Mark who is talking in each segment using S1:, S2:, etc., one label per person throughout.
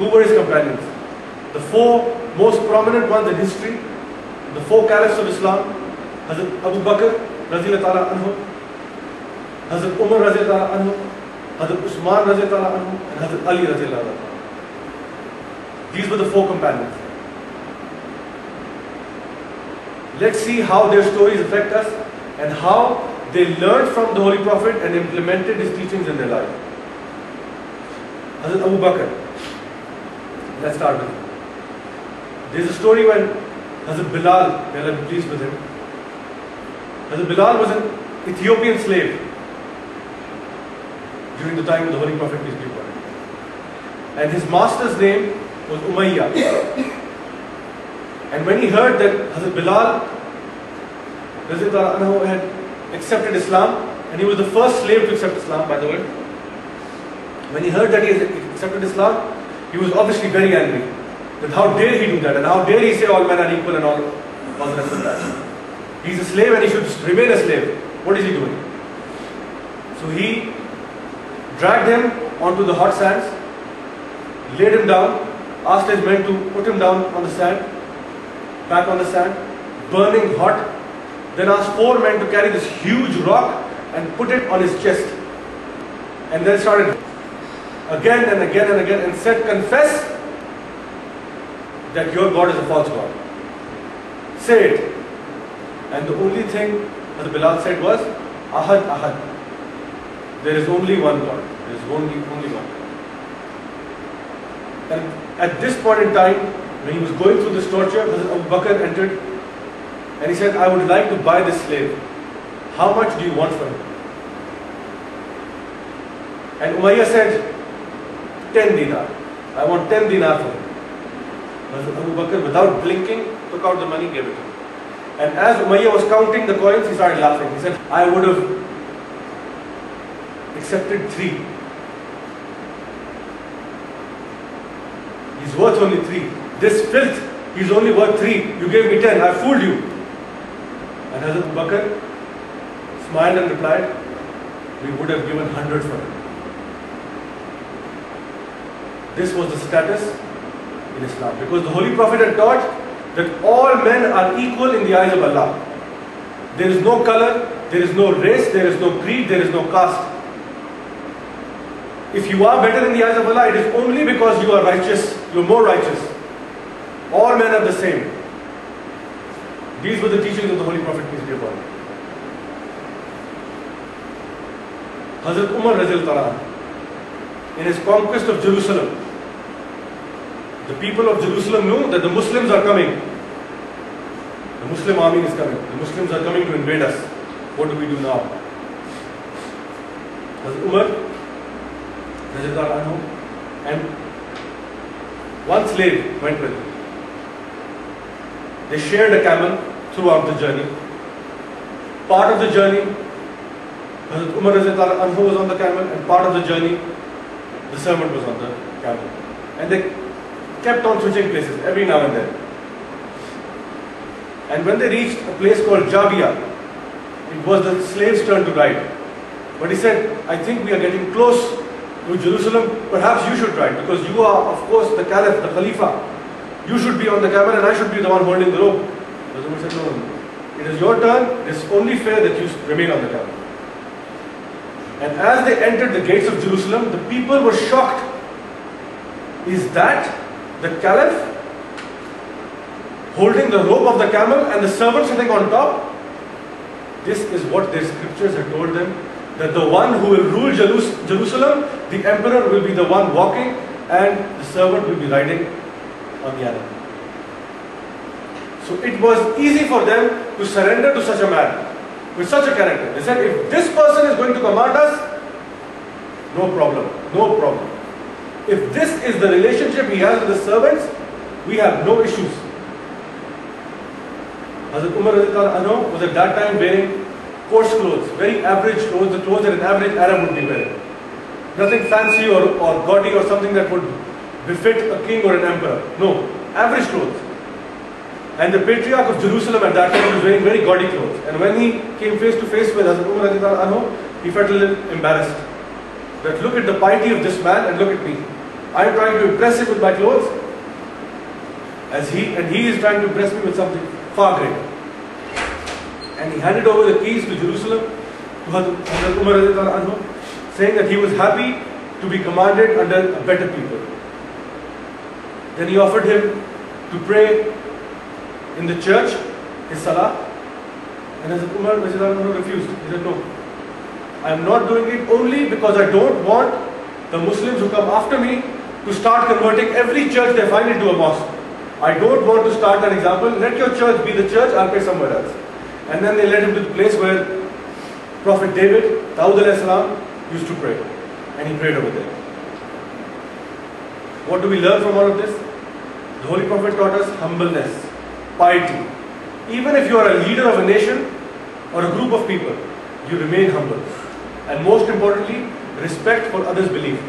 S1: Who were his companions? The four most prominent ones in history, the four caliphs of Islam: Hazrat Abu Bakr Radhiyallahu Ta'ala Anhu, Hazrat Umar Radhiyallahu Ta'ala Anhu, Hazrat Usman Radhiyallahu Ta'ala Anhu, and Hazrat Ali Radhiyallahu Ta'ala. These were the four companions. Let's see how their stories affect us and how they learned from the Holy Prophet and implemented his teachings in their life. Hazrat Abu Bakr. Let's start with him. There's a story when Hazrat Bilal, may Allah be pleased with him. Hazrat Bilal was an Ethiopian slave during the time of the Holy Prophet, peace be upon him. And his master's name was Umayyah. And when he heard that Hazrat Bilal had accepted Islam, and he was the first slave to accept Islam, by the way, when he heard that he had accepted Islam, he was obviously very angry. That how dare he do that, and how dare he say all men are equal and all the rest of that. He's a slave and he should remain a slave. What is he doing? So he dragged him onto the hot sands, laid him down, asked his men to put him down on the sand, back on the sand, burning hot, then asked 4 men to carry this huge rock and put it on his chest, and then started again and again and again and said, confess that your God is a false God. Say it. And the only thing that Bilal said was, Ahad, Ahad. There is only one God. There is only one. And at this point in time, when he was going through this torture, Abu Bakr entered and he said, I would like to buy this slave. How much do you want for him? And Umayyah said, 10 dinar. I want 10 dinar for him. Abu Bakr, without blinking, took out the money, gave it to him. And as Umayyah was counting the coins, he started laughing. He said, I would have accepted 3. He's worth only 3. This filth, he's only worth 3. You gave me 10, I fooled you. And Hazrat Abu Bakr smiled and replied, we would have given 100 for him. This was the status in Islam, because the Holy Prophet had taught that all men are equal in the eyes of Allah. There is no color, there is no race, there is no creed, there is no caste. If you are better in the eyes of Allah, it is only because you are righteous, you are more righteous. All men are the same. These were the teachings of the Holy Prophet, peace be upon him. Hazrat Umar Radhiyallahu Anhu, in his conquest of Jerusalem, the people of Jerusalem knew that the Muslims are coming. The Muslim army is coming. The Muslims are coming to invade us. What do we do now? Hazrat Umar Radhiyallahu Anhu and one slave went with him. They shared a camel throughout the journey. Part of the journey, Hazrat Umar Radhiyallahu Anhu was on the camel, and part of the journey, the servant was on the camel. And they kept on switching places every now and then. And when they reached a place called Jabia, it was the slave's turn to ride. But he said, I think we are getting close to Jerusalem, perhaps you should ride, because you are, of course, the Caliph, the Khalifa. You should be on the camel and I should be the one holding the rope. The Umar said, no. It is your turn, it is only fair that you remain on the camel. And as they entered the gates of Jerusalem, the people were shocked. Is that the Caliph holding the rope of the camel and the servant sitting on top? This is what their scriptures had told them, that the one who will rule Jerusalem, the emperor will be the one walking and the servant will be riding on the animal. So it was easy for them to surrender to such a man, with such a character. They said, if this person is going to command us, no problem, no problem. If this is the relationship he has with the servants, we have no issues. Hazrat Umar was at that time wearing coarse clothes, very average clothes, the clothes that an average Arab would be wearing. Nothing fancy or gaudy or something that would befit a king or an emperor. No, average clothes. And the patriarch of Jerusalem at that time was wearing very gaudy clothes. And when he came face to face with Hazrat Umar, he felt a little embarrassed. That look at the piety of this man and look at me. I am trying to impress him with my clothes, and he is trying to impress me with something far greater. And he handed over the keys to Jerusalem to Hazrat Umar radiallahu anhu, saying that he was happy to be commanded under a better people. Then he offered him to pray in the church, his salah, and Hazrat Umar radiallahu anhu refused. He said, no, I am not doing it only because I don't want the Muslims who come after me to start converting every church they find into a mosque. I don't want to start that example. Let your church be the church, I'll pray somewhere else. And then they led him to the place where Prophet David, Dawud alayhi salam, used to pray. And he prayed over there. What do we learn from all of this? The Holy Prophet taught us humbleness, piety. Even if you are a leader of a nation or a group of people, you remain humble. And most importantly, respect for others' belief.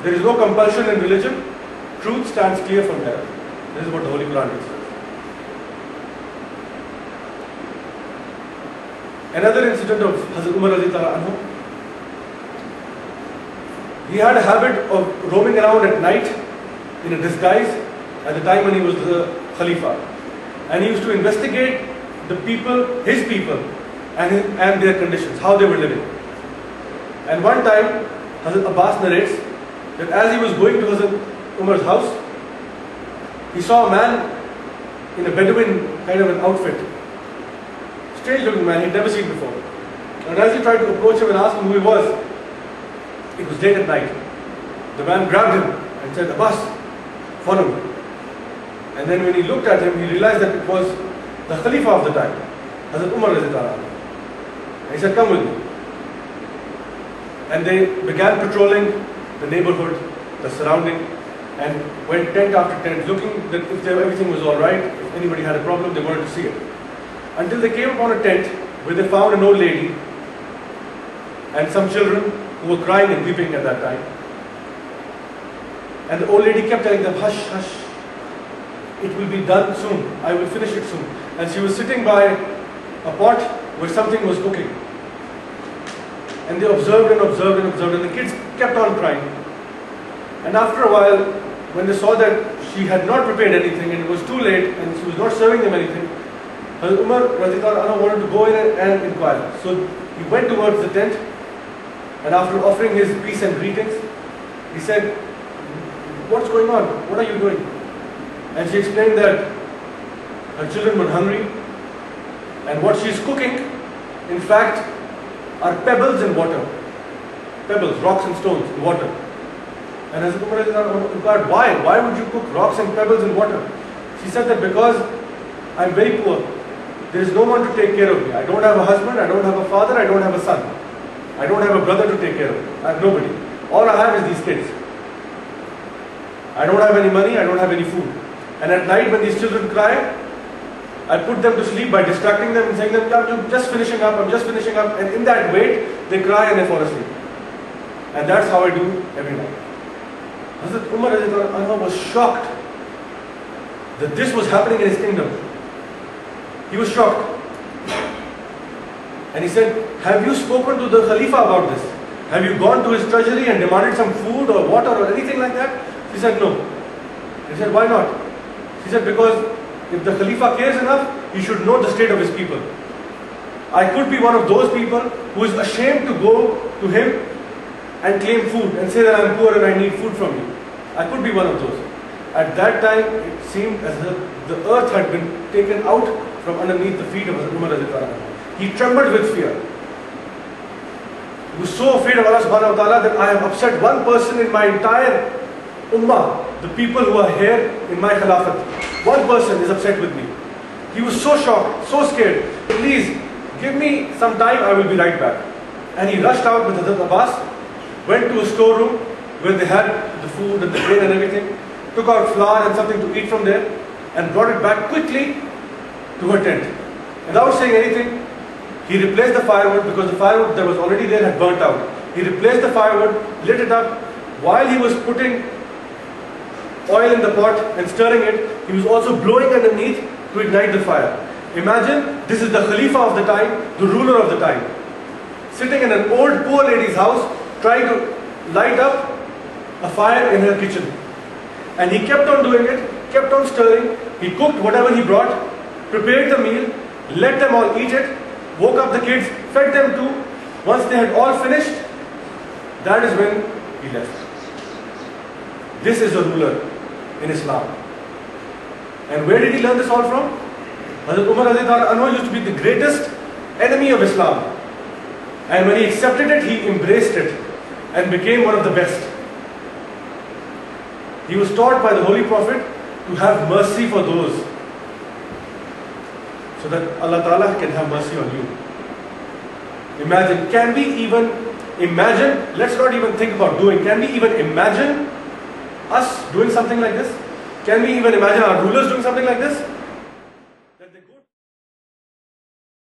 S1: There is no compulsion in religion. Truth stands clear from error. This is what the Holy Qur'an says. Another incident of Hazrat Umar radiallahu anhu. He had a habit of roaming around at night in a disguise at the time when he was the Khalifa. And he used to investigate the people, his people, and their conditions, how they were living. And one time, Hazrat Abbas narrates that as he was going to Hazrat Umar's house, he saw a man in a Bedouin kind of an outfit. Strange looking man he'd never seen before. And as he tried to approach him and ask him who he was, it was late at night. The man grabbed him and said, Abbas, follow me. And then when he looked at him, he realized that it was the Khalifa of the time, Hazrat Umar radiallahu anhu. And he said, come with me. And they began patrolling the neighborhood, the surrounding, and went tent after tent, looking that if everything was alright, if anybody had a problem, they wanted to see it. Until they came upon a tent where they found an old lady and some children who were crying and weeping at that time. And the old lady kept telling them, hush, hush, it will be done soon, I will finish it soon. And she was sitting by a pot where something was cooking. And they observed and observed and observed, and the kids kept on crying. And after a while, when they saw that she had not prepared anything and it was too late and she was not serving them anything, Hazrat Umar radiallahu anhu wanted to go in and inquire. So he went towards the tent, and after offering his peace and greetings, he said, what's going on? What are you doing? And she explained that her children were hungry, and what she is cooking, in fact, are pebbles in water. Pebbles, rocks and stones in water. And Hazrat Umar inquired, why? Why would you cook rocks and pebbles in water? She said that because I am very poor. There is no one to take care of me. I don't have a husband, I don't have a father, I don't have a son. I don't have a brother to take care of me. I have nobody. All I have is these kids. I don't have any money, I don't have any food. And at night when these children cry, I put them to sleep by distracting them and saying them, I'm just finishing up, I'm just finishing up. And in that wait, they cry and they fall asleep. And that's how I do every night. Hazrat Umar was shocked that this was happening in his kingdom. He was shocked. And he said, have you spoken to the Khalifa about this? Have you gone to his treasury and demanded some food or water or anything like that? She said, no. He said, why not? She said, because if the Khalifa cares enough, he should know the state of his people. I could be one of those people who is ashamed to go to him and claim food and say that I am poor and I need food from you. I could be one of those. At that time, it seemed as if the earth had been taken out from underneath the feet of Hazrat Umar radiallahu anhu. He trembled with fear. He was so afraid of Allah subhanahu wa ta'ala that I have upset one person in my entire ummah, the people who are here in my khilafat. One person is upset with me. He was so shocked, so scared. Please, give me some time, I will be right back. And he rushed out with Hazrat Abbas, went to a storeroom where they had the food and the grain and everything, took out flour and something to eat from there, and brought it back quickly to her tent. Without saying anything, he replaced the firewood because the firewood that was already there had burnt out. He replaced the firewood, lit it up. While he was putting oil in the pot and stirring it, he was also blowing underneath to ignite the fire. Imagine, this is the Khalifa of the time, the ruler of the time, sitting in an old poor lady's house, trying to light up a fire in her kitchen. And he kept on doing it, kept on stirring. He cooked whatever he brought, prepared the meal, let them all eat it, woke up the kids, fed them too. Once they had all finished, that is when he left. This is a ruler in Islam. And where did he learn this all from? Hazrat Umar Radhiyallahu Anhu used to be the greatest enemy of Islam. And when he accepted it, he embraced it and became one of the best. He was taught by the Holy Prophet to have mercy for those, so that Allah Ta'ala can have mercy on you. Imagine, can we even imagine, let's not even think about doing, can we even imagine us doing something like this? Can we even imagine our rulers doing something like this?